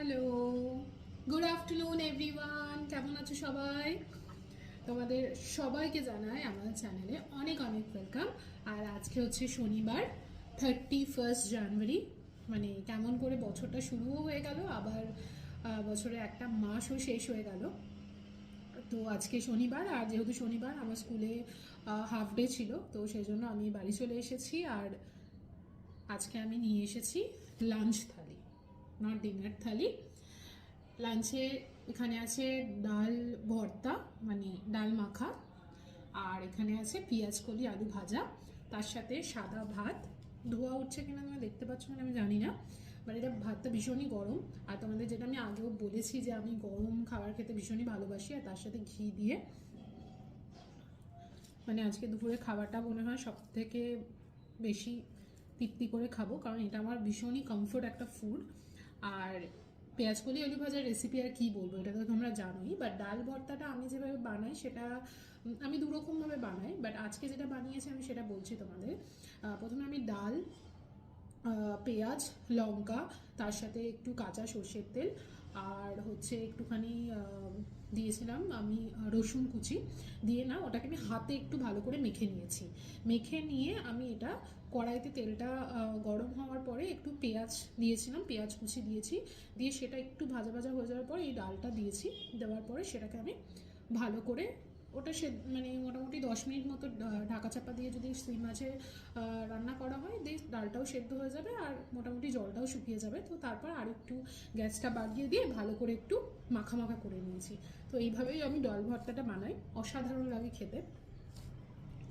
Hello, good afternoon everyone. কেমন আছো সবাই? তোমাদের সবাইকে জানাই আমার চ্যানেলে অনেক অনেক ওয়েলকাম। আর আজকে হচ্ছে শনিবার, 31 জানুয়ারি। মানে কেমন করে বছরটা শুরুও হয়ে গেল, আবার বছরে একটা মাসও শেষ হয়ে গেল। তো আজকে শনিবার, আর যেহেতু শনিবার আমার স্কুলে হাফ ডে ছিল, তো সেই জন্য আমি বাড়ি চলে এসেছি। আর আজকে আমি নিয়ে এসেছি লাঞ্চ থালি, নট ডিনার থালি। লাঞ্চে এখানে আছে ডাল ভর্তা, মানে ডাল মাখা, আর এখানে আছে পেঁয়াজ কলি আলু ভাজা, তার সাথে সাদা ভাত। ধোয়া উঠছে কিনা তোমরা দেখতে পাচ্ছ মানে আমি জানি না, বাট এটা ভাতটা ভীষণই গরম। আর তোমাদের যেটা আমি আগেও বলেছি যে আমি গরম খাবার খেতে ভীষণই ভালোবাসি, আর তার সাথে ঘি দিয়ে, মানে আজকে দুপুরে খাবারটা মনে হয় সব থেকে বেশি তৃপ্তি করে খাবো, কারণ এটা আমার ভীষণই কমফোর্ট একটা ফুড। আর পেঁয়াজ কলি আলু ভাজার রেসিপি আর কি বলবো, এটা তো তোমরা জানোই। বাট ডাল ভর্তাটা আমি যেভাবে বানাই সেটা আমি দুরকমভাবে বানাই, বাট আজকে যেটা বানিয়েছি আমি সেটা বলছি তোমাদের। প্রথমে আমি ডাল, পেঁয়াজ, লঙ্কা, তার সাথে একটু কাঁচা সর্ষের তেল, আর হচ্ছে একটুখানি দিয়েছিলাম আমি রসুন কুচি দিয়ে, না ওটাকে আমি হাতে একটু ভালো করে মেখে নিয়েছি। মেখে নিয়ে আমি এটা কড়াইতে তেলটা গরম হওয়ার পরে একটু পেঁয়াজ দিয়েছিলাম, পেঁয়াজ কুচি দিয়েছি, দিয়ে সেটা একটু ভাজা ভাজা হয়ে যাওয়ার পরে এই ডালটা দিয়েছি। দেওয়ার পরে সেটাকে আমি ভালো করে ওটা সে মানে মোটামুটি 10 মিনিট মতো ঢাকা চাপা দিয়ে যদি সিম মাছে রান্না করা হয়, দিয়ে ডালটাও সেদ্ধ হয়ে যাবে আর মোটামুটি জলটাও শুকিয়ে যাবে। তো তারপর আর একটু গ্যাসটা বাড়িয়ে দিয়ে ভালো করে একটু মাখা মাখা করে নিয়েছি। তো এইভাবেই আমি ডাল ভর্তাটা বানাই, অসাধারণ লাগে খেতে।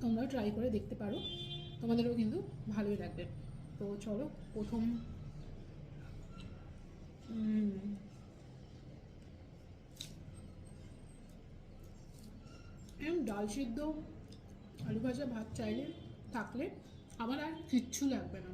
তোমরাও ট্রাই করে দেখতে পারো, তোমাদেরও কিন্তু ভালোই লাগবে। তো চলো প্রথম ডাল সিদ্ধ আলু ভাজা ভাত চাইলে থাকলে আমার আর কিচ্ছু লাগবে না।